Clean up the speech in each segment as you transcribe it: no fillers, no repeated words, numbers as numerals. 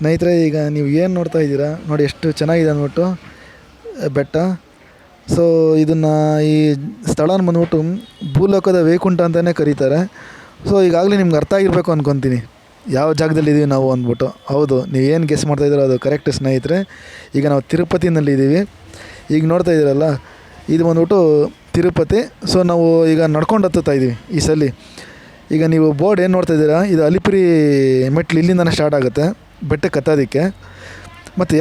ಸ್ನೇಹಿತರೆ, ಈಗ ನೀವು ಏನು ನೋಡ್ತಾ ಇದ್ದೀರಾ ನೋಡಿ, ಎಷ್ಟು ಚೆನ್ನಾಗಿದೆ ಅಂದ್ಬಿಟ್ಟು ಬೆಟ್ಟ. ಸೊ ಇದನ್ನು ಈ ಸ್ಥಳನ ಬಂದ್ಬಿಟ್ಟು ಭೂಲೋಕದ ವೈಕುಂಠ ಅಂತಲೇ ಕರೀತಾರೆ. ಸೊ ಈಗಾಗಲೇ ನಿಮ್ಗೆ ಅರ್ಥ ಆಗಿರಬೇಕು ಅಂದ್ಕೊತೀನಿ ಯಾವ ಜಾಗದಲ್ಲಿದ್ದೀವಿ ನಾವು ಅಂದ್ಬಿಟ್ಟು. ಹೌದು, ನೀವೇನು ಗೆಸ್ ಮಾಡ್ತಾಯಿದ್ದೀರೋ ಅದು ಕರೆಕ್ಟ್ ಸ್ನೇಹಿತರೆ. ಈಗ ನಾವು ತಿರುಪತಿನಲ್ಲಿದ್ದೀವಿ. ಈಗ ನೋಡ್ತಾ ಇದ್ದೀರಲ್ಲ, ಇದು ಬಂದ್ಬಿಟ್ಟು ತಿರುಪತಿ. ಸೊ ನಾವು ಈಗ ನಡ್ಕೊಂಡು ಹತ್ತುತ್ತಾ ಇದ್ದೀವಿ ಈ ಸಲ. ಈಗ ನೀವು ಬೋರ್ಡ್ ಏನು ನೋಡ್ತಾ ಇದ್ದೀರಾ, ಇದು ಅಲಿಪಿರಿ ಮೆಟ್ಲು ಇಲ್ಲಿಂದನೇ ಸ್ಟಾರ್ಟ್ ಆಗುತ್ತೆ ಬೆಟ್ಟಕ್ಕೆ ಹತ್ತೋದಕ್ಕೆ. ಮತ್ತು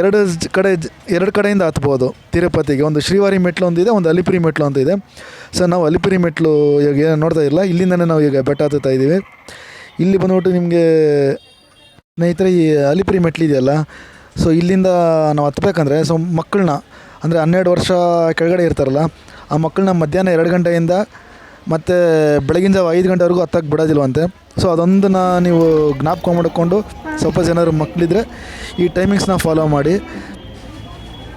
ಎರಡು ಕಡೆಯಿಂದ ಹತ್ಬೋದು ತಿರುಪತಿಗೆ. ಒಂದು ಶ್ರೀವಾರಿ ಮೆಟ್ಲು ಒಂದಿದೆ, ಒಂದು ಅಲಿಪಿರಿ ಮೆಟ್ಲು ಅಂತ ಇದೆ. ಸೊ ನಾವು ಅಲಿಪಿರಿ ಮೆಟ್ಲು ಇವಾಗ ಏನು ನೋಡ್ತಾ ಇರಲ್ಲ, ಇಲ್ಲಿಂದನೇ ನಾವು ಈಗ ಬೆಟ್ಟ ಹತ್ತುತ್ತಾ ಇದ್ದೀವಿ. ಇಲ್ಲಿ ಬಂದ್ಬಿಟ್ಟು ನಿಮಗೆ ಸ್ನೇಹಿತರೆ, ಈ ಅಲಿಪಿರಿ ಮೆಟ್ಲು ಇದೆಯಲ್ಲ, ಸೊ ಇಲ್ಲಿಂದ ನಾವು ಹತ್ಬೇಕಂದ್ರೆ ಸೊ ಮಕ್ಕಳನ್ನ ಅಂದರೆ 12 ವರ್ಷ ಕೆಳಗಡೆ ಇರ್ತಾರಲ್ಲ, ಆ ಮಕ್ಕಳನ್ನ ಮಧ್ಯಾಹ್ನ 2 ಗಂಟೆಯಿಂದ ಮತ್ತು ಬೆಳಗಿನ ಜಾವ 5 ಗಂಟೆವರೆಗೂ ಹತ್ತಕ್ಕೆ ಬಿಡೋದಿಲ್ವಂತೆ. ಸೊ ಅದೊಂದನ್ನು ನೀವು ಜ್ಞಾಪಕ ಮಾಡಿಕೊಂಡು ಸಪೋಸ್ ಏನಾದ್ರು ಮಕ್ಕಳಿದ್ರೆ ಈ ಟೈಮಿಂಗ್ಸ್ನ ಫಾಲೋ ಮಾಡಿ.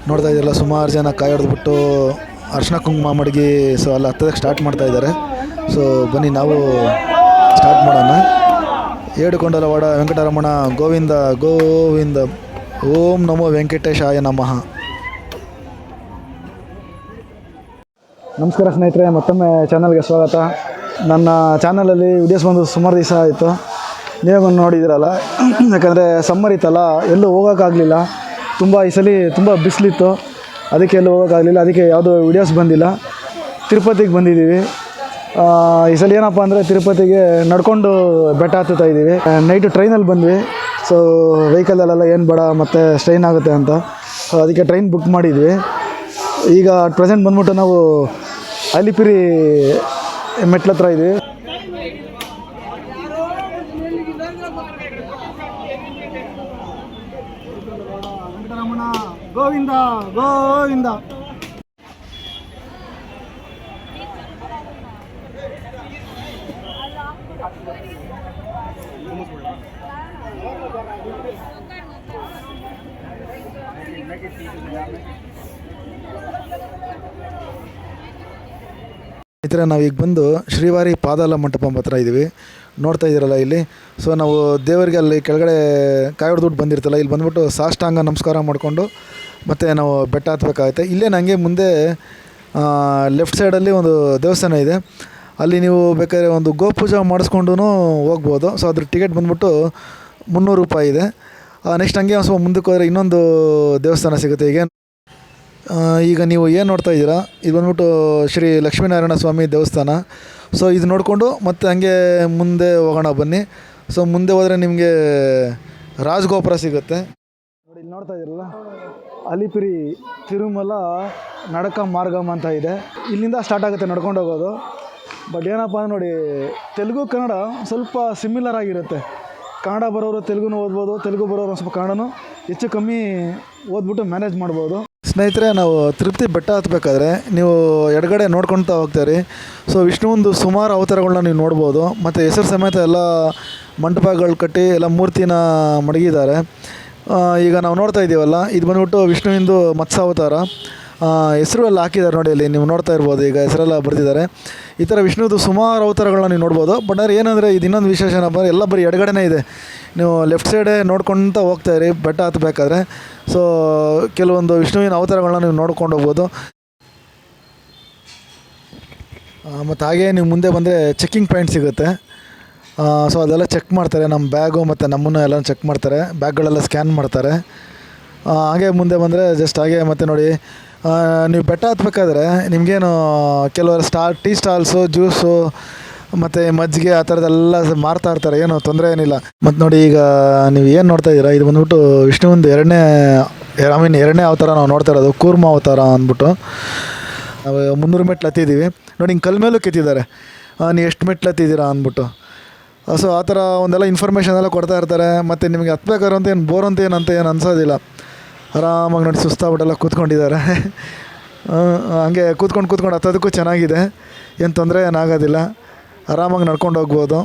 ನೋಡ್ತಾ ಇದ್ದೀರಲ್ಲ, ಸುಮಾರು ಜನ ಕಾಯಿ ಹಿಡಿದ್ಬಿಟ್ಟು ಅರ್ಶಿನ ಕುಂಕುಮ ಮಡಗಿ ಸೊ ಅಲ್ಲಿ ಹತ್ತೋದಕ್ಕೆ ಸ್ಟಾರ್ಟ್ ಮಾಡ್ತಾಯಿದ್ದಾರೆ. ಸೊ ಬನ್ನಿ ನಾವು ಸ್ಟಾರ್ಟ್ ಮಾಡೋಣ. ಏಡುಕೊಂಡಲವಾಡ ವೆಂಕಟರಮಣ ಗೋವಿಂದ ಗೋವಿಂದ, ಓಂ ನಮೋ ವೆಂಕಟೇಶಾಯ ನಮಃ. ನಮಸ್ಕಾರ ಸ್ನೇಹಿತರೆ, ಮತ್ತೊಮ್ಮೆ ಚಾನಲ್ಗೆ ಸ್ವಾಗತ. ನನ್ನ ಚಾನಲಲ್ಲಿ ವಿಡಿಯೋಸ್ ಬಂದು ಸುಮಾರು ದಿವಸ ಆಯಿತು, ನೀವೇ ಬಂದು ನೋಡಿದ್ದೀರಲ್ಲ. ಯಾಕಂದರೆ ಸಮ್ಮರ್ ಇತ್ತಲ್ಲ, ಎಲ್ಲೂ ಹೋಗೋಕ್ಕಾಗಲಿಲ್ಲ. ಈ ಸಲ ತುಂಬ ಬಿಸಿಲಿತ್ತು, ಅದಕ್ಕೆ ಎಲ್ಲೂ ಹೋಗೋಕ್ಕಾಗಲಿಲ್ಲ. ಅದಕ್ಕೆ ಯಾವುದೂ ವಿಡಿಯೋಸ್ ಬಂದಿಲ್ಲ. ತಿರುಪತಿಗೆ ಬಂದಿದ್ದೀವಿ. ಈ ಸಲ ಏನಪ್ಪ ಅಂದರೆ ತಿರುಪತಿಗೆ ನಡ್ಕೊಂಡು ಬೆಟ್ಟ ಹತ್ತುತ್ತಾ ಇದ್ದೀವಿ. ನೈಟು ಟ್ರೈನಲ್ಲಿ ಬಂದ್ವಿ. ಸೊ ವೆಹಿಕಲಲ್ಲೆಲ್ಲ ಏನು ಬೇಡ, ಮತ್ತು ಸ್ಟ್ರೈನ್ ಆಗುತ್ತೆ ಅಂತ. ಸೊ ಅದಕ್ಕೆ ಟ್ರೈನ್ ಬುಕ್ ಮಾಡಿದ್ವಿ. ಈಗ ಪ್ರೆಸೆಂಟ್ ಬಂದ್ಬಿಟ್ಟು ನಾವು ಅಲಿಪಿರಿ ಮೆಟ್ಲ ಹತ್ರ ಇದ್ದೀವಿ. ವೆಂಕಟರಮಣ ಗೋವಿಂದ ಗೋವಿಂದ. ಈ ಥರ ನಾವೀಗ ಬಂದು ಶ್ರೀವಾರಿ ಪಾದಾಲ ಮಂಟಪ ಹತ್ರ ಇದ್ದೀವಿ. ನೋಡ್ತಾ ಇದ್ದೀರಲ್ಲ ಇಲ್ಲಿ. ಸೊ ನಾವು ದೇವರಿಗೆ ಅಲ್ಲಿ ಕೆಳಗಡೆ ಕಾಯಿ ಹೊಡೆದ್ಬಿಟ್ಟು ಬಂದಿರ್ತಲ್ಲ, ಇಲ್ಲಿ ಬಂದ್ಬಿಟ್ಟು ಸಾಷ್ಟಾಂಗ ನಮಸ್ಕಾರ ಮಾಡಿಕೊಂಡು ಮತ್ತು ನಾವು ಬೆಟ್ಟ ಹತ್ಬೇಕಾಗುತ್ತೆ. ಇಲ್ಲೇ ನನಗೆ ಮುಂದೆ ಲೆಫ್ಟ್ ಸೈಡಲ್ಲಿ ಒಂದು ದೇವಸ್ಥಾನ ಇದೆ. ಅಲ್ಲಿ ನೀವು ಬೇಕಾದ್ರೆ ಒಂದು ಗೋಪೂಜೆ ಮಾಡಿಸ್ಕೊಂಡು ಹೋಗ್ಬೋದು. ಸೊ ಅದ್ರ ಟಿಕೆಟ್ ಬಂದ್ಬಿಟ್ಟು 300 ರೂಪಾಯಿ ಇದೆ. ನೆಕ್ಸ್ಟ್ ಹಂಗೆ ಸ್ವಲ್ಪ ಮುಂದಕ್ಕೆ ಹೋದರೆ ಇನ್ನೊಂದು ದೇವಸ್ಥಾನ ಸಿಗುತ್ತೆ. ಈಗ ನೀವು ಏನು ನೋಡ್ತಾ ಇದ್ದೀರಾ, ಇದು ಬಂದ್ಬಿಟ್ಟು ಶ್ರೀ ಲಕ್ಷ್ಮೀನಾರಾಯಣ ಸ್ವಾಮಿ ದೇವಸ್ಥಾನ. ಸೊ ಇದು ನೋಡಿಕೊಂಡು ಮತ್ತೆ ಹಂಗೆ ಮುಂದೆ ಹೋಗೋಣ ಬನ್ನಿ. ಸೊ ಮುಂದೆ ಹೋದರೆ ನಿಮಗೆ ರಾಜಗೋಪುರ ಸಿಗುತ್ತೆ ನೋಡಿ. ಇಲ್ಲಿ ನೋಡ್ತಾ ಇದ್ದೀರಲ್ಲ, ಅಲಿಪಿರಿ ತಿರುಮಲ ನಡಕ ಮಾರ್ಗಮ್ ಅಂತ ಇದೆ. ಇಲ್ಲಿಂದ ಸ್ಟಾರ್ಟ್ ಆಗುತ್ತೆ ನಡ್ಕೊಂಡು ಹೋಗೋದು. ಬಟ್ ಏನಪ್ಪ ಅಂದ್ರೆ ನೋಡಿ, ತೆಲುಗು ಕನ್ನಡ ಸ್ವಲ್ಪ ಸಿಮಿಲರ್ ಆಗಿರುತ್ತೆ. ಕನ್ನಡ ಬರೋರು ತೆಲುಗುನೂ ಓದ್ಬೋದು, ತೆಲುಗು ಬರೋರು ಸ್ವಲ್ಪ ಕನ್ನಡನೂ ಹೆಚ್ಚು ಕಮ್ಮಿ ಓದ್ಬಿಟ್ಟು ಮ್ಯಾನೇಜ್ ಮಾಡ್ಬೋದು. ಸ್ನೇಹಿತರೆ, ನಾವು ತಿರುಪತಿ ಬೆಟ್ಟ ಹತ್ತಬೇಕಾದ್ರೆ ನೀವು ಎಡಗಡೆ ನೋಡ್ಕೊಳ್ತಾ ಹೋಗ್ತೀರಿ. ಸೊ ವಿಷ್ಣುವೊಂದು ಸುಮಾರು ಅವತಾರಗಳನ್ನ ನೀವು ನೋಡ್ಬೋದು. ಮತ್ತು ಹೆಸರು ಸಮೇತ ಎಲ್ಲ ಮಂಟಪಗಳು ಕಟ್ಟಿ ಎಲ್ಲ ಮೂರ್ತಿನ ಮಡಗಿದ್ದಾರೆ. ಈಗ ನಾವು ನೋಡ್ತಾ ಇದ್ದೀವಲ್ಲ, ಇದು ಬಂದ್ಬಿಟ್ಟು ವಿಷ್ಣುವಿಂದು ಮತ್ಸ್ಯಾವತಾರ. ಹೆಸರು ಎಲ್ಲ ಹಾಕಿದ್ದಾರೆ ನೋಡಿ, ಅಲ್ಲಿ ನೀವು ನೋಡ್ತಾ ಇರ್ಬೋದು. ಈಗ ಹೆಸರೆಲ್ಲ ಬರ್ತಿದ್ದಾರೆ. ಈ ಥರ ವಿಷ್ಣುದು ಸುಮಾರು ಅವತಾರಗಳನ್ನ ನೀವು ನೋಡ್ಬೋದು. ಬಟ್ ಆದರೆ ಏನಂದರೆ ಇದು ಇನ್ನೊಂದು ವಿಶೇಷ ಏನಪ್ಪ, ಎಲ್ಲ ಬರೀ ಎಡಗಡೆನೇ ಇದೆ. ನೀವು ಲೆಫ್ಟ್ ಸೈಡೇ ನೋಡ್ಕೊತ ಹೋಗ್ತಾಯಿರಿ ಬೆಟ್ಟ ಹತ್ತಬೇಕಾದ್ರೆ. ಸೊ ಕೆಲವೊಂದು ವಿಷ್ಣುವಿನ ಅವತಾರಗಳನ್ನ ನೀವು ನೋಡ್ಕೊಂಡು ಹೋಗ್ಬೋದು. ಮತ್ತು ಹಾಗೆ ನೀವು ಮುಂದೆ ಬಂದರೆ ಚೆಕ್ಕಿಂಗ್ ಪಾಯಿಂಟ್ ಸಿಗುತ್ತೆ. ಸೊ ಅದೆಲ್ಲ ಚೆಕ್ ಮಾಡ್ತಾರೆ, ನಮ್ಮ ಬ್ಯಾಗು ಮತ್ತು ನಮ್ಮನ್ನು ಎಲ್ಲ ಚೆಕ್ ಮಾಡ್ತಾರೆ, ಬ್ಯಾಗ್ಗಳೆಲ್ಲ ಸ್ಕ್ಯಾನ್ ಮಾಡ್ತಾರೆ. ಹಾಗೆ ಮುಂದೆ ಬಂದರೆ ಜಸ್ಟ್ ಹಾಗೆ ಮತ್ತೆ ನೋಡಿ, ನೀವು ಬೆಟ್ಟ ಹತ್ಬೇಕಾದ್ರೆ ನಿಮಗೇನು ಕೆಲವರು ಟೀ ಸ್ಟಾಲ್ಸು, ಜ್ಯೂಸು ಮತ್ತು ಮಜ್ಜಿಗೆ ಆ ಥರದ್ದೆಲ್ಲ ಮಾರ್ತಾ ಇರ್ತಾರೆ, ಏನು ತೊಂದರೆ ಏನಿಲ್ಲ. ಮತ್ತು ನೋಡಿ, ಈಗ ನೀವು ಏನು ನೋಡ್ತಾ ಇದ್ದೀರಾ, ಇದು ಬಂದ್ಬಿಟ್ಟು ವಿಷ್ಣುವಿಂದು ಎರಡನೇ ಅವತಾರ ನಾವು ನೋಡ್ತಾ ಇರೋದು, ಕೂರ್ಮ ಅವತಾರ ಅಂದ್ಬಿಟ್ಟು. ನಾವು 300 ಮೆಟ್ಲು ಹತ್ತಿದ್ದೀವಿ ನೋಡಿ. ಹಿಂಗೆ ಕಲ್ ಮೇಲೂ ಕೆತ್ತಿದ್ದಾರೆ, ನೀವು ಎಷ್ಟು ಮೆಟ್ಲು ಹತ್ತಿದ್ದೀರಾ ಅಂದ್ಬಿಟ್ಟು. ಸೊ ಆ ಥರ ಒಂದೆಲ್ಲ ಇನ್ಫಾರ್ಮೇಷನ್ ಎಲ್ಲ ಕೊಡ್ತಾ ಇರ್ತಾರೆ. ಮತ್ತು ನಿಮಗೆ ಹತ್ಬೇಕಾದ್ರೆ ಅಂತ ಏನು ಬೋರ್ ಅಂತ ಏನು ಅನ್ಸೋದಿಲ್ಲ. ಆರಾಮಾಗಿ ನೋಡಿ ಸುಸ್ತಾಗ್ಬಿಟ್ಟೆಲ್ಲ ಕೂತ್ಕೊಂಡಿದ್ದಾರೆ. ಹಂಗೆ ಕೂತ್ಕೊಂಡು ಹತ್ತೋದಕ್ಕೂ ಚೆನ್ನಾಗಿದೆ, ಏನು ತೊಂದರೆ ಏನಾಗೋದಿಲ್ಲ. ಆರಾಮಾಗಿ ನಡ್ಕೊಂಡು ಹೋಗ್ಬೋದು,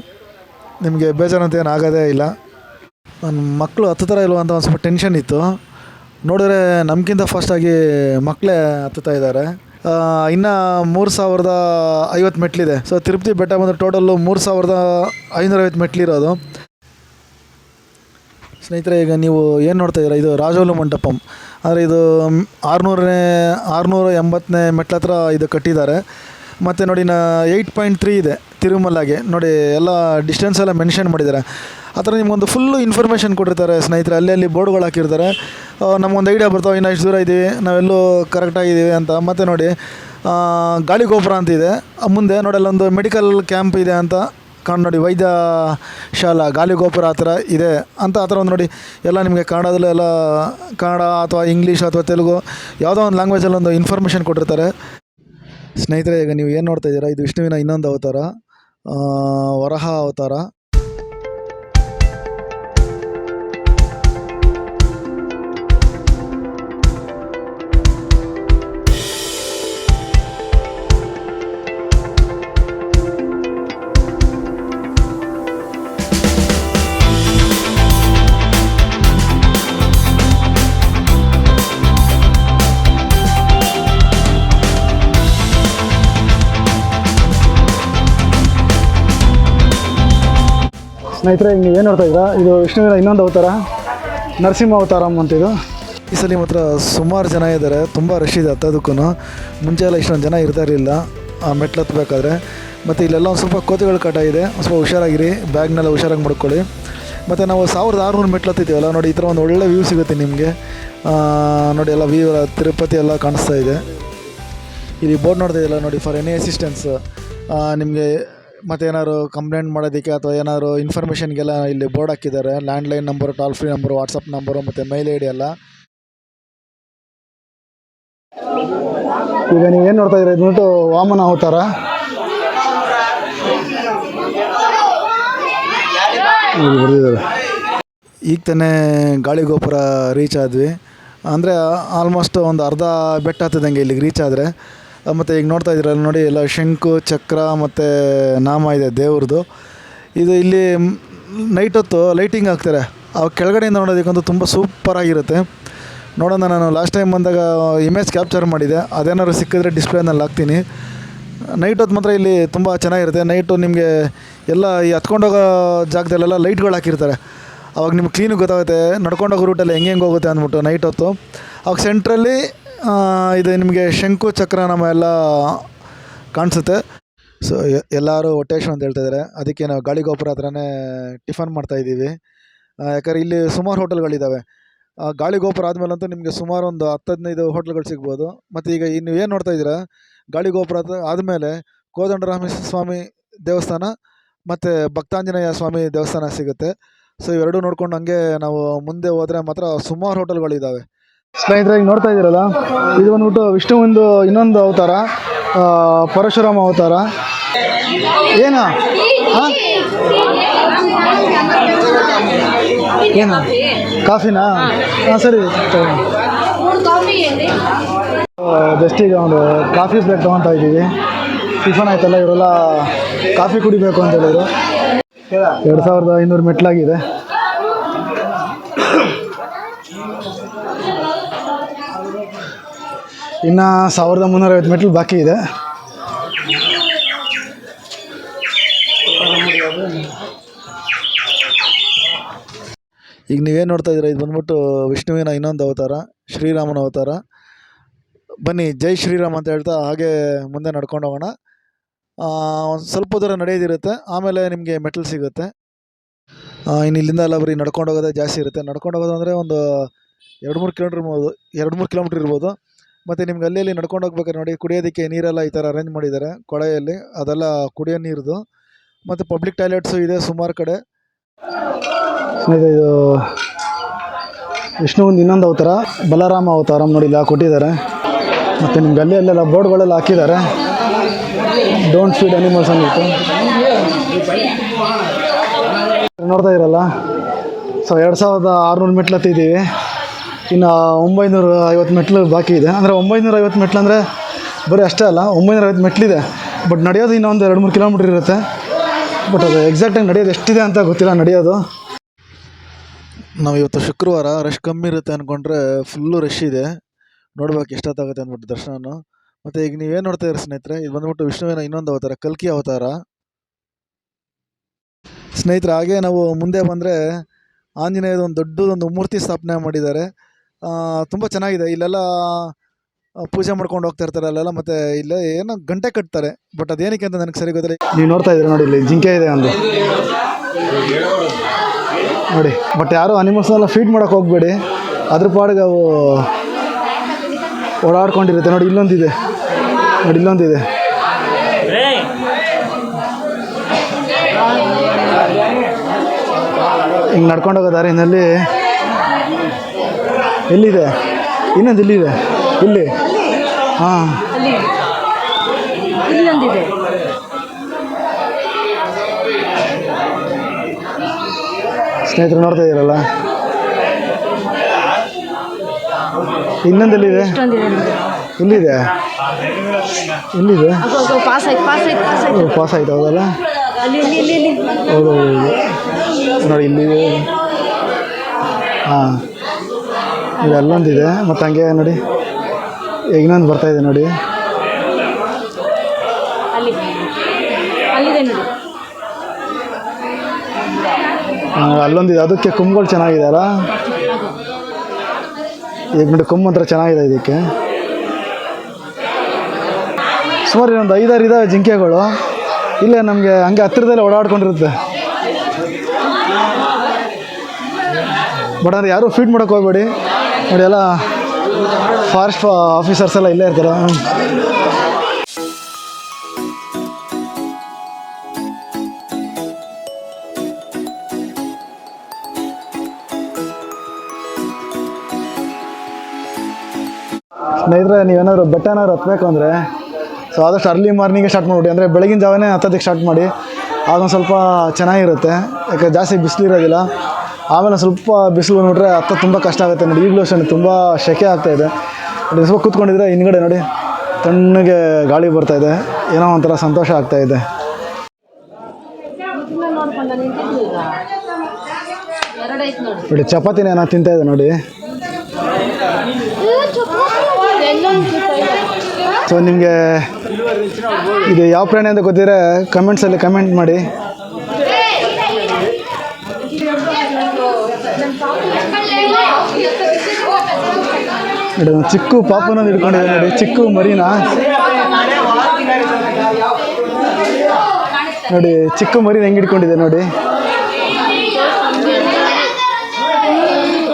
ನಿಮಗೆ ಬೇಜಾರಂತ ಏನು ಆಗೋದೇ ಇಲ್ಲ. ನನ್ನ ಮಕ್ಕಳು ಹತ್ತುತ್ತರ ಇಲ್ವ ಅಂತ ಒಂದು ಸ್ವಲ್ಪ ಟೆನ್ಷನ್ ಇತ್ತು. ನೋಡಿದ್ರೆ ನಮಗಿಂತ ಫಾಸ್ಟಾಗಿ ಮಕ್ಕಳೇ ಹತ್ತುತ್ತಾ ಇದ್ದಾರೆ. ಇನ್ನು 3050 ಮೆಟ್ಲಿದೆ. ಸೊ ತಿರುಪತಿ ಬೆಟ್ಟ ಬಂದು ಟೋಟಲ್ಲು 3550 ಮೆಟ್ಲಿರೋದು. ಸ್ನೇಹಿತರೆ, ಈಗ ನೀವು ಏನು ನೋಡ್ತಾ ಇದ್ದೀರಾ, ಇದು ರಾಜೋಲು ಮಂಟಪಂ. ಅಂದರೆ ಇದು 680ನೇ ಮೆಟ್ಲ ಹತ್ರ ಇದು ಕಟ್ಟಿದ್ದಾರೆ. ಮತ್ತು ನೋಡಿ 8.3 ಇದೆ ತಿರುಮಲಾಗೆ. ನೋಡಿ ಎಲ್ಲ ಡಿಸ್ಟೆನ್ಸ್ ಎಲ್ಲ ಮೆನ್ಷನ್ ಮಾಡಿದ್ದಾರೆ. ಆ ಥರ ನಿಮ್ಗೊಂದು ಫುಲ್ಲು ಇನ್ಫಾರ್ಮೇಷನ್ ಕೊಟ್ಟಿರ್ತಾರೆ ಸ್ನೇಹಿತರೆ. ಅಲ್ಲಿ ಬೋರ್ಡ್ಗಳು ಹಾಕಿರ್ತಾರೆ. ನಮಗೊಂದು ಐಡಿಯಾ ಬರ್ತಾವೆ, ಇನ್ನು ಇಷ್ಟು ದೂರ ಇದ್ದೀವಿ, ನಾವೆಲ್ಲೂ ಕರೆಕ್ಟಾಗಿದ್ದೀವಿ ಅಂತ. ಮತ್ತು ನೋಡಿ ಗಾಳಿ ಗೋಪುರ ಅಂತಿದೆ. ಮುಂದೆ ನೋಡಿ ಅಲ್ಲೊಂದು ಮೆಡಿಕಲ್ ಕ್ಯಾಂಪ್ ಇದೆ ಅಂತ ನೋಡಿ, ವೈದ್ಯ ಶಾಲಾ ಗಾಲಿ ಗೋಪುರ ಆ ಥರ ಇದೆ ಅಂತ. ಆ ಥರ ಒಂದು ನೋಡಿ ಎಲ್ಲ ನಿಮಗೆ ಕನ್ನಡದಲ್ಲೂ ಎಲ್ಲ ಕನ್ನಡ ಅಥವಾ ಇಂಗ್ಲೀಷ್ ಅಥವಾ ತೆಲುಗು ಯಾವುದೋ ಒಂದು ಲ್ಯಾಂಗ್ವೇಜಲ್ಲಿ ಒಂದು ಇನ್ಫಾರ್ಮೇಷನ್ ಕೊಟ್ಟಿರ್ತಾರೆ. ಸ್ನೇಹಿತರೆ, ಈಗ ನೀವು ಏನು ನೋಡ್ತಾ ಇದ್ದೀರಾ, ಇದು ವಿಷ್ಣುವಿನ ಇನ್ನೊಂದು ಅವತಾರ, ವರಹ ಅವತಾರ. ಸ್ನೇಹಿತರೆ, ಹಿಂಗೆ ಏನು ನೋಡ್ತಾ ಇದ್ದೀರಾ, ಇದು ವಿಷ್ಣುವಿನ ಇನ್ನೊಂದು ಅವತಾರ, ನರಸಿಂಹ ಅವತಾರಂ ಅಂತಿದು. ಈ ಸಲ ಮಾತ್ರ ಸುಮಾರು ಜನ ಇದ್ದಾರೆ, ತುಂಬ ರಶ್ ಇದೆ ಹತ್ತೋದಕ್ಕೂ. ಮುಂಚೆ ಎಲ್ಲ ಇಷ್ಟೊಂದು ಜನ ಇರ್ತಾ ಇರಲಿಲ್ಲ ಮೆಟ್ಲು ಹತ್ತಬೇಕಾದ್ರೆ. ಮತ್ತು ಇಲ್ಲೆಲ್ಲ ಒಂದು ಸ್ವಲ್ಪ ಕೋತಿಗಳ ಕಾಟ ಇದೆ, ಒಂದು ಸ್ವಲ್ಪ ಹುಷಾರಾಗಿರಿ, ಬ್ಯಾಗ್ನೆಲ್ಲ ಹುಷಾರಾಗಿ ಮಾಡ್ಕೊಳ್ಳಿ. ಮತ್ತು ನಾವು 1600 ಮೆಟ್ಲು ಹತ್ತಿದ್ದೀವಲ್ಲ ನೋಡಿ, ಈ ಥರ ಒಂದು ಒಳ್ಳೆ ವ್ಯೂ ಸಿಗುತ್ತೆ ನಿಮಗೆ. ನೋಡಿ ಎಲ್ಲ ವ್ಯೂ ತಿರುಪತಿ ಎಲ್ಲ ಕಾಣಿಸ್ತಾ ಇದೆ. ಇಲ್ಲಿ ಬೋರ್ಡ್ ನೋಡ್ತಾ ಇದೆಯಲ್ಲ ನೋಡಿ, ಫಾರ್ ಎನಿ ಅಸಿಸ್ಟೆನ್ಸ್ ನಿಮಗೆ. ಮತ್ತು ಏನಾದ್ರು ಕಂಪ್ಲೇಂಟ್ ಮಾಡೋದಕ್ಕೆ ಅಥವಾ ಏನಾದ್ರು ಇನ್ಫಾರ್ಮೇಷನ್ಗೆಲ್ಲ ಇಲ್ಲಿ ಬೋರ್ಡ್ ಹಾಕಿದ್ದಾರೆ. Landline number, toll free number, WhatsApp number ಮತ್ತು ಮೇಲ್ ಐ ಡಿ ಎಲ್ಲ. ಈಗ ನೀವು ಏನು ನೋಡ್ತಾ ಇದ್ದೀರಾ, ಇದು ವಾಮನ ಅವತಾರ. ಈಗ ತಾನೇ ಗಾಳಿ ಗೋಪುರ ರೀಚ್ ಆದ್ವಿ. ಅಂದರೆ ಆಲ್ಮೋಸ್ಟ್ ಒಂದು ಅರ್ಧ ಬೆಟ್ಟ ಹತ್ತದಂಗೆ ಇಲ್ಲಿಗೆ ರೀಚ್ ಆದರೆ. ಮತ್ತು ಈಗ ನೋಡ್ತಾ ಇದ್ದೀರಲ್ಲ ನೋಡಿ, ಎಲ್ಲ ಶಂಕು ಚಕ್ರ ಮತ್ತು ನಾಮ ಇದೆ ದೇವ್ರದ್ದು. ಇದು ಇಲ್ಲಿ ನೈಟ್ ಹೊತ್ತು ಲೈಟಿಂಗ್ ಹಾಕ್ತಾರೆ. ಆ ಕೆಳಗಡೆಯಿಂದ ನೋಡೋದಕ್ಕಂತೂ ತುಂಬ ಸೂಪರಾಗಿರುತ್ತೆ. ನೋಡೋಣ, ನಾನು ಲಾಸ್ಟ್ ಟೈಮ್ ಬಂದಾಗ ಇಮೇಜ್ ಕ್ಯಾಪ್ಚರ್ ಮಾಡಿದೆ, ಅದೇನಾದ್ರು ಸಿಕ್ಕಿದ್ರೆ ಡಿಸ್ಪ್ಲೇನಲ್ಲಿ ಹಾಕ್ತೀನಿ. ನೈಟ್ ಹೊತ್ತು ಮಾತ್ರ ಇಲ್ಲಿ ತುಂಬ ಚೆನ್ನಾಗಿರುತ್ತೆ. ನೈಟು ನಿಮಗೆ ಎಲ್ಲ ಈ ಹತ್ಕೊಂಡೋಗೋ ಜಾಗದಲ್ಲೆಲ್ಲ ಲೈಟ್ಗಳು ಹಾಕಿರ್ತಾರೆ. ಅವಾಗ ನಿಮ್ಗೆ ಕ್ಲೀನಿಗೆ ಗೊತ್ತಾಗುತ್ತೆ ನಡ್ಕೊಂಡೋಗೋ ರೂಟಲ್ಲಿ ಹೆಂಗೆ ಹೋಗುತ್ತೆ ಅಂದ್ಬಿಟ್ಟು. ನೈಟ್ ಹೊತ್ತು ಅವಾಗ ಸೆಂಟ್ರಲ್ಲಿ ಇದು ನಿಮಗೆ ಶಂಕು ಚಕ್ರ ನಮ್ಮ ಎಲ್ಲ ಕಾಣಿಸುತ್ತೆ. ಸೊ ಎಲ್ಲರೂ ಹೊಟ್ಟೆಶು ಅಂತ ಹೇಳ್ತಾಯಿದ್ದಾರೆ. ಅದಕ್ಕೆ ನಾವು ಗಾಳಿ ಗೋಪುರ ಹತ್ರನೇ ಟಿಫನ್ ಮಾಡ್ತಾಯಿದ್ದೀವಿ. ಯಾಕಂದರೆ ಇಲ್ಲಿ ಸುಮಾರು ಹೋಟೆಲ್ಗಳಿದ್ದಾವೆ. ಗಾಳಿ ಗೋಪುರ ಆದಮೇಲಂತೂ ನಿಮಗೆ ಸುಮಾರು ಒಂದು 10-15 ಹೋಟ್ಲ್ಗಳು ಸಿಗ್ಬೋದು. ಮತ್ತು ಈಗ ನೀವು ಏನು ನೋಡ್ತಾ ಇದ್ದೀರಾ, ಗಾಳಿ ಗೋಪುರ ಆದಮೇಲೆ ಕೋದಂಡರಾಮ ಸ್ವಾಮಿ ದೇವಸ್ಥಾನ ಮತ್ತು ಭಕ್ತಾಂಜನೇಯ ಸ್ವಾಮಿ ದೇವಸ್ಥಾನ ಸಿಗುತ್ತೆ. ಸೊ ಇವೆರಡೂ ನೋಡ್ಕೊಂಡು ಹಂಗೆ ನಾವು ಮುಂದೆ ಹೋದರೆ ಮಾತ್ರ ಸುಮಾರು ಹೋಟೆಲ್ಗಳಿದ್ದಾವೆ. ಸ್ನೇಹಿತರೆ, ಈಗ ನೋಡ್ತಾ ಇದ್ದೀರಲ್ಲ, ಇದು ಬಂದ್ಬಿಟ್ಟು ವಿಷ್ಣುವಿಂದು ಇನ್ನೊಂದು ಅವತಾರ, ಪರಶುರಾಮ ಅವತಾರ. ಏನು ಏನು ಕಾಫಿನಾ? ಹಾಂ ಸರಿ, ಜಸ್ಟ್ ಈಗ ಒಂದು ಕಾಫಿ ಬ್ರೇಕ್ ತೊಗೊತಾ ಇದ್ದೀವಿ. ಟಿಫನ್ ಆಯ್ತಲ್ಲ, ಇವರೆಲ್ಲ ಕಾಫಿ ಕುಡಿಬೇಕು ಅಂತ ಹೇಳಿದ್ರು. 2500 ಮೆಟ್ಲಾಗಿದೆ. ಇನ್ನು 1350 ಮೆಟ್ಲು ಬಾಕಿ ಇದೆ. ಈಗ ನೀವೇನು ನೋಡ್ತಾ ಇದ್ದೀರಾ, ಇದು ಬಂದ್ಬಿಟ್ಟು ವಿಷ್ಣುವಿನ ಇನ್ನೊಂದು ಅವತಾರ, ಶ್ರೀರಾಮನ ಅವತಾರ. ಬನ್ನಿ, ಜೈ ಶ್ರೀರಾಮ್ ಅಂತ ಹೇಳ್ತಾ ಹಾಗೆ ಮುಂದೆ ನಡ್ಕೊಂಡು ಹೋಗೋಣ. ಒಂದು ಸ್ವಲ್ಪ ದೂರ ನಡೆಯೋದಿರುತ್ತೆ, ಆಮೇಲೆ ನಿಮಗೆ ಮೆಟ್ಲು ಸಿಗುತ್ತೆ. ಇನ್ನು ಇಲ್ಲಿಂದ ಎಲ್ಲ ಬರೀ ನಡ್ಕೊಂಡು ಹೋಗೋದೇ ಜಾಸ್ತಿ ಇರುತ್ತೆ. ನಡ್ಕೊಂಡು ಹೋಗೋದು ಅಂದರೆ ಒಂದು 2-3 ಕಿಲೋಮೀಟ್ರ್ ಇರ್ಬೋದು, 2-3 ಕಿಲೋಮೀಟ್ರ್ ಇರ್ಬೋದು. ಮತ್ತು ನಿಮ್ಗೆ ಅಲ್ಲಿ ನಡ್ಕೊಂಡು ಹೋಗ್ಬೇಕಾದ್ರೆ ನೋಡಿ, ಕುಡಿಯೋದಕ್ಕೆ ನೀರೆಲ್ಲ ಈ ಥರ ಅರೇಂಜ್ ಮಾಡಿದ್ದಾರೆ ಕೊಳೆಯಲ್ಲಿ, ಅದೆಲ್ಲ ಕುಡಿಯೋ ನೀರ್ದು. ಮತ್ತು ಪಬ್ಲಿಕ್ ಟಾಯ್ಲೆಟ್ಸು ಇದೆ ಸುಮಾರು ಕಡೆ. ಇದು ವಿಷ್ಣುವಿಂದು ಇನ್ನೊಂದು ಅವತಾರ, ಬಲರಾಮ ಅವತಾರ ನೋಡಿ, ಇಲ್ಲ ಕೊಟ್ಟಿದ್ದಾರೆ. ಮತ್ತು ನಿಮ್ಗೆ ಅಲ್ಲೆಲ್ಲ ಬೋರ್ಡ್ಗಳೆಲ್ಲ ಹಾಕಿದ್ದಾರೆ, ಡೋಂಟ್ ಫೀಡ್ ಅನಿಮಲ್ಸ್ ಅಂದ್ಬಿಟ್ಟು. ನೋಡ್ತಾ ಇರಲ್ಲ, ಸೊ 2600 ಮೆಟ್ಲು ಹತ್ತಿದ್ದೀವಿ. ಇನ್ನು 950 ಮೆಟ್ಲು ಬಾಕಿ ಇದೆ. ಅಂದರೆ 950 ಮೆಟ್ಲು ಅಂದರೆ ಬರೀ ಅಷ್ಟೇ ಅಲ್ಲ, 950 ಮೆಟ್ಲಿದೆ. ಬಟ್ ನಡೆಯೋದು ಇನ್ನೊಂದು 2-3 ಕಿಲೋಮೀಟ್ರ್ ಇರುತ್ತೆ. ಬಟ್ ಅದು ಎಕ್ಸಾಕ್ಟಾಗಿ ನಡೆಯೋದು ಎಷ್ಟಿದೆ ಅಂತ ಗೊತ್ತಿಲ್ಲ. ನಡೆಯೋದು ನಾವು ಇವತ್ತು ಶುಕ್ರವಾರ, ರಶ್ ಕಮ್ಮಿ ಇರುತ್ತೆ ಅಂದ್ಕೊಂಡ್ರೆ ಫುಲ್ಲು ರಶ್ ಇದೆ. ನೋಡ್ಬೇಕು ಎಷ್ಟೊತ್ತಾಗುತ್ತೆ ಅಂದ್ಬಿಟ್ಟು ದರ್ಶನ. ಮತ್ತು ಈಗ ನೀವೇನು ನೋಡ್ತಾ ಇದ್ದೀರಿ ಸ್ನೇಹಿತರೆ, ಇದು ಬಂದ್ಬಿಟ್ಟು ವಿಷ್ಣುವಿನ ಇನ್ನೊಂದು ಅವತಾರ, ಕಲ್ಕಿ ಅವತಾರ. ಸ್ನೇಹಿತರೆ, ಹಾಗೆ ನಾವು ಮುಂದೆ ಬಂದರೆ ಆಂಜನೇಯದ ಒಂದು ದೊಡ್ಡದೊಂದು ಮೂರ್ತಿ ಸ್ಥಾಪನೆ ಮಾಡಿದ್ದಾರೆ. ತುಂಬ ಚೆನ್ನಾಗಿದೆ. ಇಲ್ಲೆಲ್ಲ ಪೂಜೆ ಮಾಡ್ಕೊಂಡು ಹೋಗ್ತಾ ಇರ್ತಾರೆ ಅಲ್ಲೆಲ್ಲ. ಮತ್ತು ಇಲ್ಲೇ ಏನೋ ಗಂಟೆ ಕಟ್ತಾರೆ, ಬಟ್ ಅದೇನಕ್ಕೆ ಅಂತ ನನಗೆ ಸರಿ ಗೊತ್ತಿಲ್ಲ. ನೀವು ನೋಡ್ತಾ ಇದ್ದೀರಿ ನೋಡಿ, ಇಲ್ಲಿ ಜಿಂಕೆ ಇದೆ ಒಂದು ನೋಡಿ. ಬಟ್ ಯಾರು ಅನಿಮಲ್ಸ್ನೆಲ್ಲ ಫೀಡ್ ಮಾಡೋಕೆ ಹೋಗಬೇಡಿ, ಅದ್ರ ಪಾಡಿಗೆ ಅವು ಓಡಾಡ್ಕೊಂಡಿರುತ್ತೆ. ನೋಡಿ ಇಲ್ಲೊಂದಿದೆ, ನೋಡಿ ಇಲ್ಲೊಂದಿದೆ. ಹಿಂಗೆ ನಡ್ಕೊಂಡು ಹೋಗೋ ದಾರಿನಲ್ಲಿ ಎಲ್ಲಿದೆ, ಇನ್ನೊಂದು ಇಲ್ಲಿದೆ, ಇಲ್ಲಿ. ಹಾಂ, ಸ್ನೇಹಿತರು ನೋಡ್ತಾ ಇದ್ದೀರಲ್ಲ, ಇನ್ನೊಂದು ಎಲ್ಲಿದೆ, ಇಲ್ಲಿದೆ, ಇಲ್ಲಿದೆ, ಪಾಸ್ ಆಯ್ತು. ಹೌದಲ್ಲ, ಹೌದು ನೋಡಿ ಇಲ್ಲಿದೆ. ಹಾಂ, ಇದು ಅಲ್ಲೊಂದಿದೆ. ಮತ್ತು ಹಂಗೆ ನೋಡಿ ಇನ್ನೊಂದು ಬರ್ತಾಯಿದೆ ನೋಡಿ. ಅಲ್ಲೊಂದಿದೆ, ಅದಕ್ಕೆ ಕೊಂಬುಗಳು ಚೆನ್ನಾಗಿದೆ ಅಲ್ಲ. ಈಗ ನೋಡಿ ಕೊಂಬು ಒಂಥರ ಚೆನ್ನಾಗಿದೆ ಇದಕ್ಕೆ. ಸುಮಾರು ಇನ್ನೊಂದು 5-6 ಇದಾವೆ ಜಿಂಕೆಗಳು. ಇಲ್ಲೇ ನಮಗೆ ಹಂಗೆ ಹತ್ತಿರದಲ್ಲೇ ಓಡಾಡ್ಕೊಂಡಿರುತ್ತೆ. ಬಟ್ ಅಂದರೆ ಯಾರೂ ಫೀಡ್ ಮಾಡೋಕ್ಕೆ ಹೋಗ್ಬೇಡಿ ನೋಡಿ, ಎಲ್ಲ ಫಾರೆಸ್ಟ್ ಆಫೀಸರ್ಸ್ ಎಲ್ಲ ಇಲ್ಲೇ ಇರ್ತಾರೆ. ಸ್ನೇಹಿತರೆ, ನೀವೇನಾದ್ರು ಬೆಟ್ಟನಾದ್ರು ಹತ್ತಬೇಕು ಅಂದರೆ ಸೊ ಆದಷ್ಟು ಅರ್ಲಿ ಮಾರ್ನಿಂಗೇ ಸ್ಟಾರ್ಟ್ ಮಾಡಿಬಿಡಿ. ಅಂದರೆ ಬೆಳಗಿನ ಜಾವನೇ ಹತ್ತೋದಕ್ಕೆ ಸ್ಟಾರ್ಟ್ ಮಾಡಿ, ಆಗೊಂದು ಸ್ವಲ್ಪ ಚೆನ್ನಾಗಿರುತ್ತೆ. ಯಾಕೆ ಜಾಸ್ತಿ ಬಿಸಿಲು ಇರೋದಿಲ್ಲ. ಆಮೇಲೆ ಸ್ವಲ್ಪ ಬಿಸಿಲು ನೋಡ್ರೆ ಹತ್ತ ತುಂಬ ಕಷ್ಟ ಆಗುತ್ತೆ. ನೋಡಿ ಈಗಲೂ ಅಷ್ಟೇ ತುಂಬ ಸೆಕೆ ಆಗ್ತಾಯಿದೆ. ನೋಡಿ ಸ್ವಲ್ಪ ಕೂತ್ಕೊಂಡಿದ್ರೆ ಹಿಂದ್ಗಡೆ ನೋಡಿ ತಣ್ಣಗೆ ಗಾಳಿ ಬರ್ತಾಯಿದೆ, ಏನೋ ಒಂಥರ ಸಂತೋಷ ಆಗ್ತಾಯಿದೆ. ನೋಡಿ ಚಪಾತಿನ ಏನೋ ತಿಂತಾಯಿದೆ ನೋಡಿ. ಸೊ ನಿಮಗೆ ಇದು ಯಾವ ಪ್ರಾಣಿ ಅಂತ ಗೊತ್ತಿದ್ರೆ ಕಮೆಂಟ್ಸಲ್ಲಿ ಕಮೆಂಟ್ ಮಾಡಿ. ನೋಡಿ ಚಿಕ್ಕು ಪಾಪನೊಂದು ಹಿಡ್ಕೊಂಡಿದೆ ನೋಡಿ, ಚಿಕ್ಕು ಮರಿನಾ ನೋಡಿ, ಚಿಕ್ಕು ಮರಿನ ಹೆಂಗೆ ಹಿಡ್ಕೊಂಡಿದೆ ನೋಡಿ.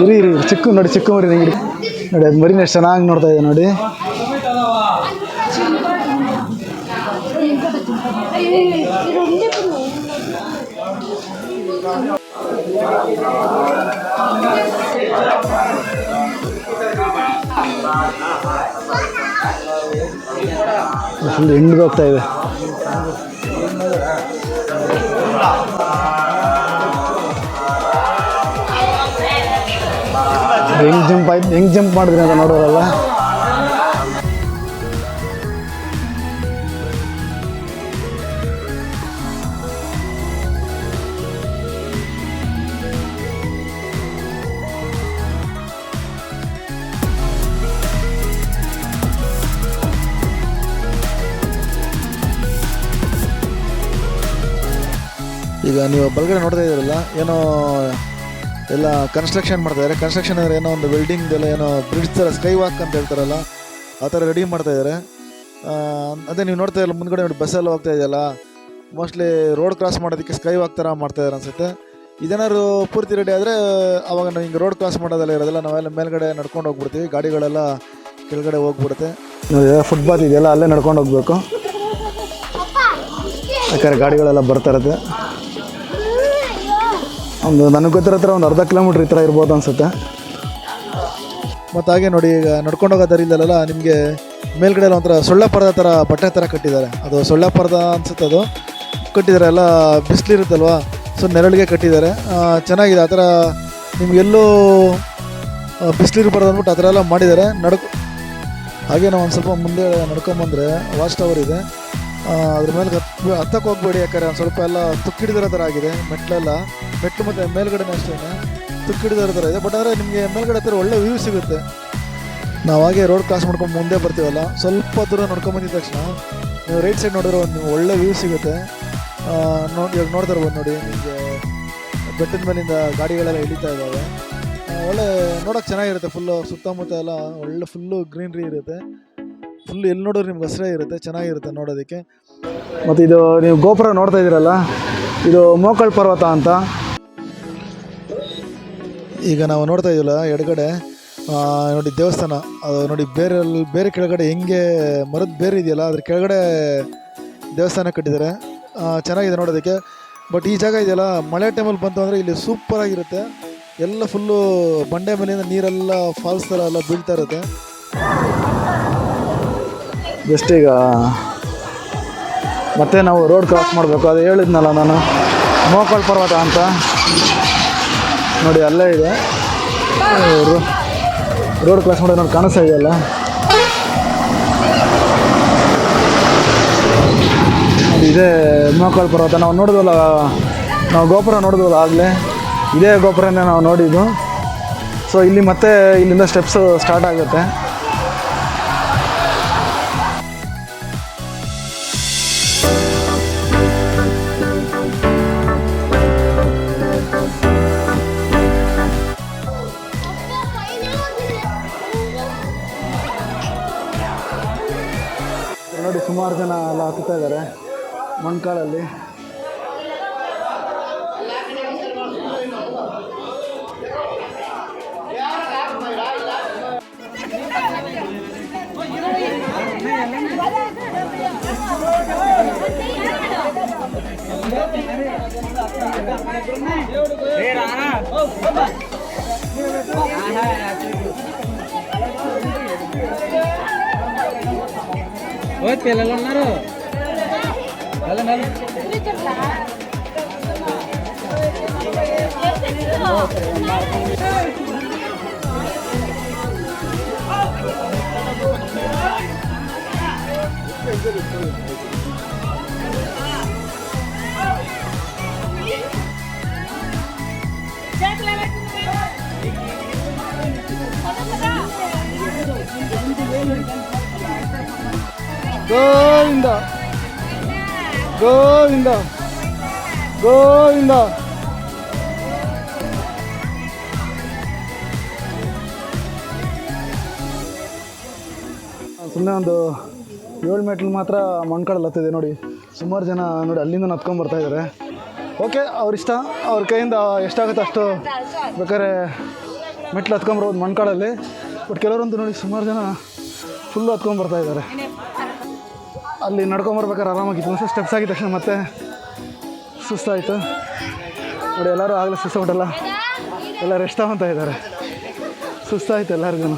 ಇರಿ ಚಿಕ್ಕು ನೋಡಿ, ಚಿಕ್ಕು ಮರಿನ ಹೆಂಗೆ ನೋಡಿ, ಅದು ಮರಿನ ಎಷ್ಟು ಚೆನ್ನಾಗಿ ನೋಡ್ತಾ ಇದೆ ನೋಡಿ. ಫುಲ್ ಹೆಂಡಿಗೆ ಹೋಗ್ತಾ ಇದೆ. ಹೆಂಗ್ ಜಂಪ್ ಮಾಡಿದ್ರಿ ಅಂತ ನೋಡೋರಲ್ಲ. ಈಗ ನೀವು ಬಲಗಡೆ ನೋಡ್ತಾ ಇದ್ದೀರಲ್ಲ, ಏನೋ ಎಲ್ಲ ಕನ್ಸ್ಟ್ರಕ್ಷನ್ ಮಾಡ್ತಾಯಿದ್ದಾರೆ. ಕನ್ಸ್ಟ್ರಕ್ಷನ್ ಅಂದರೆ ಏನೋ ಒಂದು ಬಿಲ್ಡಿಂಗ್ದೆಲ್ಲ ಏನೋ ಬ್ರಿಡ್ಜ್ ಥರ ಸ್ಕೈ ವಾಕ್ ಅಂತ ಹೇಳ್ತಾರಲ್ಲ, ಆ ಥರ ರೆಡಿ ಮಾಡ್ತಾಯಿದ್ದಾರೆ. ಅದೇ ನೀವು ನೋಡ್ತಾ ಇಲ್ಲ ಮುಂದ್ಗಡೆ ನೋಡಿ ಬಸ್ಸೆಲ್ಲ ಹೋಗ್ತಾ ಇದೆಯಲ್ಲ, ಮೋಸ್ಟ್ಲಿ ರೋಡ್ ಕ್ರಾಸ್ ಮಾಡೋದಕ್ಕೆ ಸ್ಕೈ ವಾಕ್ ಥರ ಮಾಡ್ತಾಯಿದ್ದಾರೆ ಅನಿಸುತ್ತೆ. ಇದೇನಾದ್ರು ಪೂರ್ತಿ ರೆಡಿ ಆದರೆ ಅವಾಗ ನಾವು ಹಿಂಗೆ ರೋಡ್ ಕ್ರಾಸ್ ಮಾಡೋದೆಲ್ಲ ಇರೋದಿಲ್ಲ, ನಾವೆಲ್ಲ ಮೇಲ್ಗಡೆ ನಡ್ಕೊಂಡು ಹೋಗ್ಬಿಡ್ತೀವಿ, ಗಾಡಿಗಳೆಲ್ಲ ಕೆಳಗಡೆ ಹೋಗ್ಬಿಡುತ್ತೆ. ಫುಟ್ಪಾತ್ ಇದೆಯಲ್ಲ, ಅಲ್ಲೇ ನಡ್ಕೊಂಡು ಹೋಗ್ಬೇಕು, ಯಾಕಂದರೆ ಗಾಡಿಗಳೆಲ್ಲ ಬರ್ತಾ ಇರುತ್ತೆ. ಒಂದು ನನಗೆ ಗೊತ್ತಿರೋ ಹತ್ರ ಒಂದು ಅರ್ಧ ಕಿಲೋಮೀಟ್ರ್ ಈ ಥರ ಇರ್ಬೋದು ಅನಿಸುತ್ತೆ. ಮತ್ತು ಹಾಗೆ ನೋಡಿ, ಈಗ ನಡ್ಕೊಂಡು ಹೋಗೋ ದಾರಿಲಲ್ಲ ನಿಮಗೆ ಮೇಲ್ಗಡೆ ಎಲ್ಲ ಒಂಥರ ಸೊಳ್ಳೆ ಪರದ ಥರ ಬಟ್ಟೆ ಥರ ಕಟ್ಟಿದ್ದಾರೆ. ಅದು ಸೊಳ್ಳೆ ಪರದ ಅನಿಸುತ್ತೆ, ಅದು ಕಟ್ಟಿದ್ದಾರೆ. ಎಲ್ಲ ಬಿಸಿಲಿರುತ್ತಲ್ವ, ಸೊ ನೆರಳಿಗೆ ಕಟ್ಟಿದ್ದಾರೆ. ಚೆನ್ನಾಗಿದೆ. ಆ ಥರ ನಿಮಗೆಲ್ಲೂ ಬಿಸಿಲಿರ್ಬಾರ್ದು ಅಂದ್ಬಿಟ್ಟು ಆ ಥರ ಎಲ್ಲ ಮಾಡಿದ್ದಾರೆ. ಹಾಗೆ ನಾವು ಒಂದು ಸ್ವಲ್ಪ ಮುಂದೆ ನಡ್ಕೊಂಬಂದರೆ ವಾಚ್ ಟವರ್ ಇದೆ, ಅದ್ರ ಮೇಲೆ ಹತ್ತಕ್ಕೆ ಹೋಗ್ಬೇಡಿ, ಯಾಕಂದರೆ ಒಂದು ಸ್ವಲ್ಪ ಎಲ್ಲ ತುಕ್ಕಿಡಿದಿರೋ ಥರ ಆಗಿದೆ. ಮೆಟ್ಲು ಮತ್ತು ಮೇಲ್ಗಡೆನೇ ಅಷ್ಟೇ ತುಕ್ಕಿಡಿದಿರೋ ಥರ ಇದೆ. ಬಟ್ ಆದರೆ ನಿಮಗೆ ಮೇಲ್ಗಡೆ ಹತ್ತಿರ ಒಳ್ಳೆ ವ್ಯೂ ಸಿಗುತ್ತೆ. ನಾವು ಹಾಗೆ ರೋಡ್ ಕ್ರಾಸ್ ಮಾಡ್ಕೊಂಡು ಮುಂದೆ ಬರ್ತೀವಲ್ಲ, ಸ್ವಲ್ಪ ದೂರ ನಡ್ಕೊಂಬಂದಿದ ತಕ್ಷಣ ನೀವು ರೈಟ್ ಸೈಡ್ ನೋಡಿದ್ರೆ ಒಂದು ಒಳ್ಳೆ ವ್ಯೂ ಸಿಗುತ್ತೆ. ಇವಾಗ ನೋಡ್ತಾ ಇರ್ಬೋದು ನೋಡಿ, ನಿಮಗೆ ಬೆಟ್ಟದ ಮೇಲಿಂದ ಗಾಡಿಗಳೆಲ್ಲ ಇಳಿತಾ ಇದ್ದಾವೆ. ಒಳ್ಳೆ ನೋಡೋಕೆ ಚೆನ್ನಾಗಿರುತ್ತೆ. ಫುಲ್ಲು ಸುತ್ತಮುತ್ತ ಎಲ್ಲ ಒಳ್ಳೆ ಫುಲ್ಲು ಗ್ರೀನ್ರಿ ಇರುತ್ತೆ. ಫುಲ್ಲು ಎಲ್ಲಿ ನೋಡಿದ್ರು ನಿಮ್ಗೆ ಹಸಿರೇ ಇರುತ್ತೆ, ಚೆನ್ನಾಗಿರುತ್ತೆ ನೋಡೋದಕ್ಕೆ. ಮತ್ತು ಇದು ನೀವು ಗೋಪುರ ನೋಡ್ತಾ ಇದ್ದೀರಲ್ಲ, ಇದು ಮೋಕಳ್ ಪರ್ವತ ಅಂತ. ಈಗ ನಾವು ನೋಡ್ತಾ ಇದ್ದೀವಲ್ಲ ಎಡಗಡೆ ನೋಡಿ ದೇವಸ್ಥಾನ, ಅದು ನೋಡಿ ಬೇರೆ ಕೆಳಗಡೆ ಹೆಂಗೆ ಮರದ ಬೇರೆ ಇದೆಯಲ್ಲ ಅದ್ರ ಕೆಳಗಡೆ ದೇವಸ್ಥಾನ ಕಟ್ಟಿದ್ದಾರೆ. ಚೆನ್ನಾಗಿದೆ ನೋಡೋದಕ್ಕೆ. ಬಟ್ ಈ ಜಾಗ ಇದೆಯಲ್ಲ, ಮಳೆ ಟೈಮಲ್ಲಿ ಬಂತು ಅಂದರೆ ಇಲ್ಲಿ ಸೂಪರಾಗಿರುತ್ತೆ. ಎಲ್ಲ ಫುಲ್ಲು ಬಂಡೆ ಮೇಲಿಂದ ನೀರೆಲ್ಲ ಫಾಲ್ಸ್ ಥರ ಎಲ್ಲ ಬೀಳ್ತಾ ಇರುತ್ತೆ. ಜಸ್ಟ್ ಈಗ ಮತ್ತೆ ನಾವು ರೋಡ್ ಕ್ರಾಸ್ ಮಾಡಬೇಕು. ಅದು ಹೇಳಿದ್ನಲ್ಲ ನಾನು, ಮೋಕಳ್ ಪರ್ವತ ಅಂತ ನೋಡಿ ಅಲ್ಲೇ ಇದೆ. ರೋಡ್ ಕ್ರಾಸ್ ಮಾಡೋದು ನೋಡಿ ಕಾಣಿಸ್ತಾ ಇದೆಯಲ್ಲ, ಇದೇ ಮೋಕಳ್ ಪರ್ವತ. ನಾವು ನೋಡಿದ್ವಲ್ಲ, ನಾವು ಗೋಪುರ ನೋಡಿದ್ವಲ್ಲ ಆಗಲೇ, ಇದೇ ಗೋಪುರನೇ ನಾವು ನೋಡಿದ್ದು. ಸೊ ಇಲ್ಲಿ ಮತ್ತೆ ಇಲ್ಲಿಂದ ಸ್ಟೆಪ್ಸು ಸ್ಟಾರ್ಟ್ ಆಗುತ್ತೆ. ನೋಡಿ ಸುಮಾರು ಜನ ಎಲ್ಲ ಹತ್ತುತ್ತಾ ಇದ್ದಾರೆ ಮಣ್ಕಾಳಲ್ಲಿ. పిల్లలు ఉన్నారు. ಗೋವಿಂದ ಗೋವಿಂದ ಗೋವಿಂದ. ಸುಮ್ಮನೆ ಒಂದು 7 ಮೆಟ್ಲು ಮಾತ್ರ ಮಣ್ಕಾಳಲ್ಲಿ ಹತ್ತಿದೆ ನೋಡಿ. ಸುಮಾರು ಜನ ನೋಡಿ ಅಲ್ಲಿಂದ ಹತ್ಕೊಂಡು ಬರ್ತಾ ಇದ್ದಾರೆ. ಓಕೆ, ಅವ್ರಿಷ್ಟ, ಅವ್ರ ಕೈಯಿಂದ ಎಷ್ಟಾಗುತ್ತೆ ಅಷ್ಟು ಬೇಕಾದ್ರೆ ಮೆಟ್ಲು ಹತ್ಕೊಂಬರ್ಬೋದು ಮಣ್ಕಾಳಲ್ಲಿ. ಬಟ್ ಕೆಲವರಂತೂ ನೋಡಿ ಸುಮಾರು ಜನ ಫುಲ್ಲು ಹತ್ಕೊಂಡು ಬರ್ತಾ ಇದ್ದಾರೆ. ಅಲ್ಲಿ ನಡ್ಕೊಂಬರ್ಬೇಕಾದ್ರೆ ಆರಾಮಾಗಿತ್ತು. ಒಂದು ಸ್ಟೆಪ್ಸ್ ಆಗಿದ ತಕ್ಷಣ ಮತ್ತೆ ಸುಸ್ತಾಯಿತು ನೋಡಿ. ಎಲ್ಲರೂ ಆಗಲೇ ಸುಸ್ತಾಗ್ಬಿಟ್ಟಲ್ಲ, ಎಲ್ಲ ರೆಸ್ಟ್ ತಗೊತಾ ಇದ್ದಾರೆ. ಸುಸ್ತಾಯಿತು ಎಲ್ಲರಿಗೂ.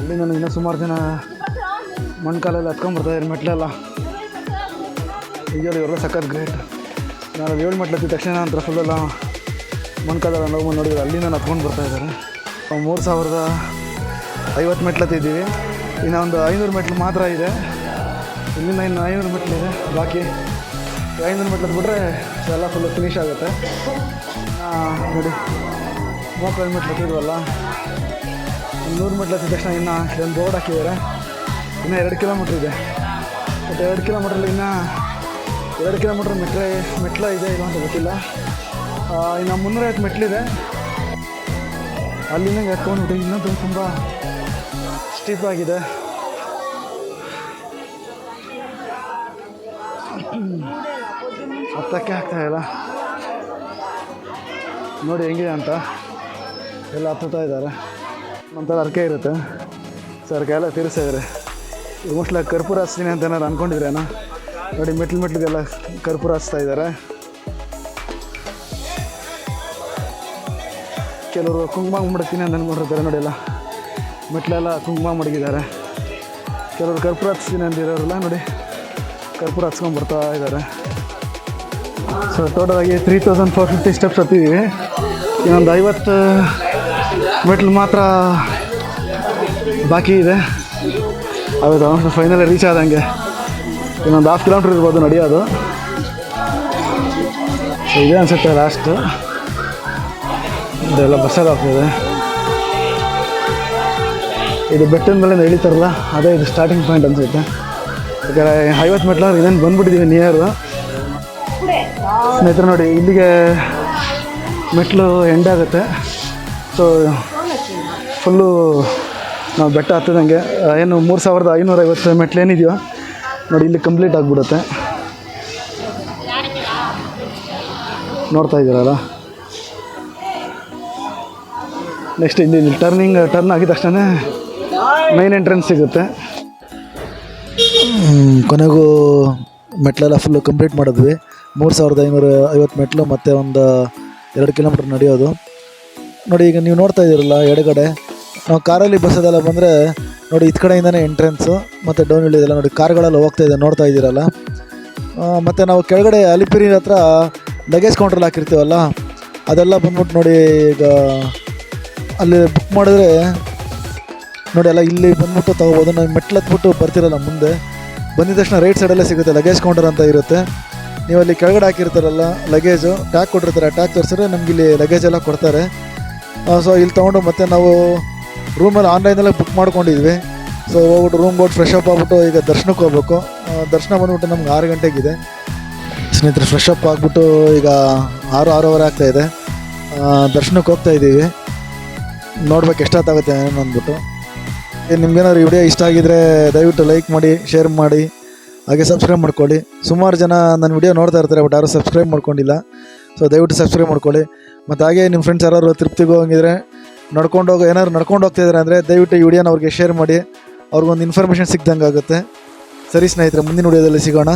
ಅಲ್ಲಿ ನಾನು ಇನ್ನೂ ಸುಮಾರು ಜನ ಮಣ್ಕಾಲಲ್ಲಿ ಹತ್ಕೊಂಡ್ಬರ್ತಾಯಿದ್ದಾರೆ ಮೆಟ್ಲೆಲ್ಲ. ಈಗಲೂ ಇವರೆಲ್ಲ ಸಖತ್ ಗ್ರೇಟ್. ನಾನು 7 ಮೆಟ್ಲು ಹತ್ತಿದ ತಕ್ಷಣ ನಂತರ ಫುಲ್ಲೆಲ್ಲ ಮಣ್ಕಾಲೆಲ್ಲ ನೋವು ನೋಡಿದ್ರೆ ಅಲ್ಲಿಂದ ಹತ್ಕೊಂಡು ಬರ್ತಾಯಿದ್ದಾರೆ. 3050 ಮೆಟ್ಲು ಹತ್ತಿದ್ದೀವಿ. ಇನ್ನು ಒಂದು 500 ಮೆಟ್ಲು ಮಾತ್ರ ಇದೆ. ಇಲ್ಲಿಂದ ಇನ್ನು 500 ಮೆಟ್ಲು ಇದೆ ಬಾಕಿ. 500 ಮೆಟ್ಲು ಹತ್ಬಿಟ್ರೆ ಎಲ್ಲ ಫುಲ್ಲು ಫಿನಿಷ್ ಆಗುತ್ತೆ. ನೋಡಿ ಮೋಕಳ್ ಮೆಟ್ಲು ಹತ್ತಿದ್ವಲ್ಲ, 100 ಮೆಟ್ಲು ಹತ್ತಿದ ತಕ್ಷಣ ಇನ್ನು ಒಂದು ಬೋರ್ಡ್ ಹಾಕಿದ್ದಾರೆ. ಇನ್ನು 2 ಕಿಲೋಮೀಟ್ರ್ ಇದೆ. ಮತ್ತು 2 ಕಿಲೋಮೀಟ್ರಲ್ಲಿ ಇನ್ನೂ 2 ಕಿಲೋಮೀಟ್ರ್ ಮೆಟ್ಲ ಇದೆ ಇಲ್ಲ ಅಂತ ಗೊತ್ತಿಲ್ಲ. ಇನ್ನು 350 ಮೆಟ್ಲಿದೆ. ಅಲ್ಲಿಂದ ಎತ್ಕೊಂಡ್ಬಿಟ್ಟು ಇನ್ನೊಂದು ತುಂಬ ಸ್ಟೀಪ್ ಆಗಿದೆ. ಹತ್ತಕ್ಕೆ ಆಗ್ತಾಯಿಲ್ಲ ನೋಡಿ ಹೆಂಗಿದೆ ಅಂತ. ಎಲ್ಲ ಹತ್ತುತ್ತಾ ಇದ್ದಾರೆ. ಒಂಥರ ಅರ್ಕೆ ಇರುತ್ತೆ. ಸೊ ಅರ್ಕೆ ಎಲ್ಲ ತೀರಿಸ್ತಾ ಇದ್ದಾರೆ. ಮೋಸ್ಟ್ಲಿ ಕರ್ಪೂರ ಹಚ್ತೀನಿ ಅಂತ ಏನಾರು ಅಂದ್ಕೊಂಡಿದ್ರೇನೋ ನೋಡಿ. ಮೆಟ್ಲಿಗೆಲ್ಲ ಕರ್ಪೂರ ಹಚ್ತಾ ಇದ್ದಾರೆ. ಕೆಲವರು ಕುಂಕುಮ ಮಡಗ್ತೀನಿ ಅಂತ ಅಂದ್ಕೊಂಡಿರ್ತಾರೆ ನೋಡಿ. ಎಲ್ಲ ಮೆಟ್ಲೆಲ್ಲ ಕುಂಕುಮ ಮಡಗಿದ್ದಾರೆ. ಕೆಲವರು ಕರ್ಪೂರ ಹಚ್ತೀನಿ ಅಂತಿರೋರೆಲ್ಲ ನೋಡಿ ಕರ್ಪೂರ ಹಚ್ಕೊಂಡು ಬರ್ತಾ ಇದ್ದಾರೆ. ಸೊ ಟೋಟಲಾಗಿ 3450 ಸ್ಟೆಪ್ಸ್ ಹತ್ತಿದ್ದೀವಿ. ಇನ್ನೊಂದು 50 ಮೆಟ್ಲು ಮಾತ್ರ ಬಾಕಿ ಇದೆ. ಹೌದು, ಫೈನಲಿ ರೀಚ್ ಆದಂಗೆ. ಇನ್ನೊಂದು 1/2 ಕಿಲೋಮೀಟ್ರ್ ಇರ್ಬೋದು ನಡೆಯೋದು. ಸೊ ಇದೇ ಅನಿಸುತ್ತೆ ಲಾಸ್ಟು. ಇದೆಲ್ಲ ಬಸ್ಸಲ್ಲಿ ಆಗ್ತಿದೆ. ಇದು ಬೆಟ್ಟದ ಮೇಲೆ ಇಳಿತಾರಲ್ಲ, ಅದೇ ಇದು ಸ್ಟಾರ್ಟಿಂಗ್ ಪಾಯಿಂಟ್ ಅನಿಸುತ್ತೆ. ಯಾಕಂದರೆ 50 ಮೆಟ್ಲು ಇದೇನು ಬಂದ್ಬಿಟ್ಟಿದ್ದೀವಿ ನಿಯರು. ಸ್ನೇಹಿತರೆ ನೋಡಿ, ಇಲ್ಲಿಗೆ ಮೆಟ್ಲು ಎಂಡ್ ಆಗುತ್ತೆ. ಸೊ ಫುಲ್ಲು ನಾವು ಬೆಟ್ಟ ಹತ್ತದಂಗೆ ಏನು 3550 ಮೆಟ್ಲು ಏನಿದೆಯೋ ನೋಡಿ ಇಲ್ಲಿ ಕಂಪ್ಲೀಟ್ ಆಗಿಬಿಡುತ್ತೆ. ನೋಡ್ತಾ ಇದ್ದೀರಲ್ಲ. ನೆಕ್ಸ್ಟ್ ಇಲ್ಲಿ ಟರ್ನ್ ಆಗಿದ ತಕ್ಷಣ ಮೈನ್ ಎಂಟ್ರೆನ್ಸ್ ಸಿಗುತ್ತೆ. ಕೊನೆಗೂ ಮೆಟ್ಲೆಲ್ಲ ಫುಲ್ಲು ಕಂಪ್ಲೀಟ್ ಮಾಡಿದ್ವಿ. 3550 ಮೆಟ್ಲು ಮತ್ತು ಒಂದು 2 ಕಿಲೋಮೀಟ್ರ್ ನಡೆಯೋದು. ನೋಡಿ ಈಗ ನೀವು ನೋಡ್ತಾ ಇದ್ದೀರಲ್ಲ ಎಡಗಡೆ, ನಾವು ಕಾರಲ್ಲಿ ಬಸ್ಸದೆಲ್ಲ ಬಂದರೆ ನೋಡಿ ಇತ್ತ ಕಡೆಯಿಂದನೇ ಎಂಟ್ರೆನ್ಸು ಮತ್ತು ಡೌನ್ ಇಳಿದೆಲ್ಲ ನೋಡಿ ಕಾರ್ಗಳೆಲ್ಲ ಹೋಗ್ತಾ ಇದೆ ನೋಡ್ತಾ ಇದ್ದೀರಲ್ಲ. ಮತ್ತು ನಾವು ಕೆಳಗಡೆ ಅಲಿಪಿರಿ ಹತ್ರ ಲಗೇಜ್ ಕೌಂಟ್ರಲ್ಲಿ ಹಾಕಿರ್ತೀವಲ್ಲ, ಅದೆಲ್ಲ ಬಂದ್ಬಿಟ್ಟು ನೋಡಿ ಈಗ ಅಲ್ಲಿ ಬುಕ್ ಮಾಡಿದ್ರೆ ನೋಡಿ ಎಲ್ಲ ಇಲ್ಲಿ ಬಂದ್ಬಿಟ್ಟು ತೊಗೋಬೋದು. ನಾವು ಮೆಟ್ಲು ಹತ್ಬಿಟ್ಟು ಬರ್ತಿರಲ್ಲ, ಮುಂದೆ ಬಂದಿದ ತಕ್ಷಣ ರೈಟ್ ಸೈಡಲ್ಲೇ ಸಿಗುತ್ತೆ ಲಗೇಜ್ ಕೌಂಟರ್ ಅಂತ ಇರುತ್ತೆ. ನೀವು ಅಲ್ಲಿ ಕೆಳಗಡೆ ಹಾಕಿರ್ತಾರಲ್ಲ ಲಗೇಜು, ಟ್ಯಾಗ್ ಕೊಟ್ಟಿರ್ತಾರೆ, ಟ್ಯಾಗ್ ತೋರಿಸಿದ್ರೆ ನಮ್ಗೆ ಇಲ್ಲಿ ಲಗೇಜ್ ಎಲ್ಲ ಕೊಡ್ತಾರೆ. ಸೊ ಇಲ್ಲಿ ತೊಗೊಂಡು ಮತ್ತೆ ನಾವು ರೂಮಲ್ಲಿ ಆನ್ಲೈನಲ್ಲೇ ಬುಕ್ ಮಾಡ್ಕೊಂಡಿದ್ವಿ. ಸೊ ಹೋಗ್ಬಿಟ್ಟು ರೂಮ್ಗೆ ಹೋಗಿ ಫ್ರೆಶ್ ಅಪ್ ಆಗ್ಬಿಟ್ಟು ಈಗ ದರ್ಶನಕ್ಕೆ ಹೋಗ್ಬೇಕು. ದರ್ಶನ ಬಂದ್ಬಿಟ್ಟು ನಮ್ಗೆ 6 ಗಂಟೆಗಿದೆ. ಸ್ನೇಹಿತರೆ ಫ್ರೆಶ್ ಅಪ್ ಆಗಿಬಿಟ್ಟು ಈಗ 6-6:30 ಆಗ್ತಾಯಿದೆ. ದರ್ಶನಕ್ಕೆ ಹೋಗ್ತಾ ಇದ್ದೀವಿ. ನೋಡ್ಬೇಕು ಎಷ್ಟೊತ್ತಾಗುತ್ತೆ ಏನು ಅಂದ್ಬಿಟ್ಟು. ನಿಮ್ಗೇನಾದ್ರು ಈ ವಿಡಿಯೋ ಇಷ್ಟ ಆಗಿದ್ರೆ ದಯವಿಟ್ಟು ಲೈಕ್ ಮಾಡಿ, ಶೇರ್ ಮಾಡಿ, ಹಾಗೆ ಸಬ್ಸ್ಕ್ರೈಬ್ ಮಾಡ್ಕೊಳ್ಳಿ. ಸುಮಾರು ಜನ ನನ್ನ ವಿಡಿಯೋ ನೋಡ್ತಾ ಇರ್ತಾರೆ, ಬಟ್ ಯಾರು ಸಬ್ಸ್ಕ್ರೈಬ್ ಮಾಡ್ಕೊಂಡಿಲ್ಲ. ಸೊ ದಯವಿಟ್ಟು ಸಬ್ಸ್ಕ್ರೈಬ್ ಮಾಡ್ಕೊಳ್ಳಿ. ಮತ್ತು ಹಾಗೆ ನಿಮ್ಮ ಫ್ರೆಂಡ್ಸ್ ಯಾರು ತಿರುಪ್ತಿಗೆ ಹೋಗಿದ್ರೆ ಏನಾದ್ರು ನಡ್ಕೊಂಡು ಹೋಗ್ತಾಯಿದ್ರೆ ಅಂದರೆ ದಯವಿಟ್ಟು ಈ ವಿಡಿಯೋನ ಅವ್ರಿಗೆ ಶೇರ್ ಮಾಡಿ, ಅವ್ರಿಗೊಂದು ಇನ್ಫಾರ್ಮೇಷನ್ ಸಿಕ್ದಂಗೆ ಆಗುತ್ತೆ. ಸರಿ ಸ್ನೇಹಿತರೆ, ಮುಂದಿನ ವಿಡಿಯೋದಲ್ಲಿ ಸಿಗೋಣ.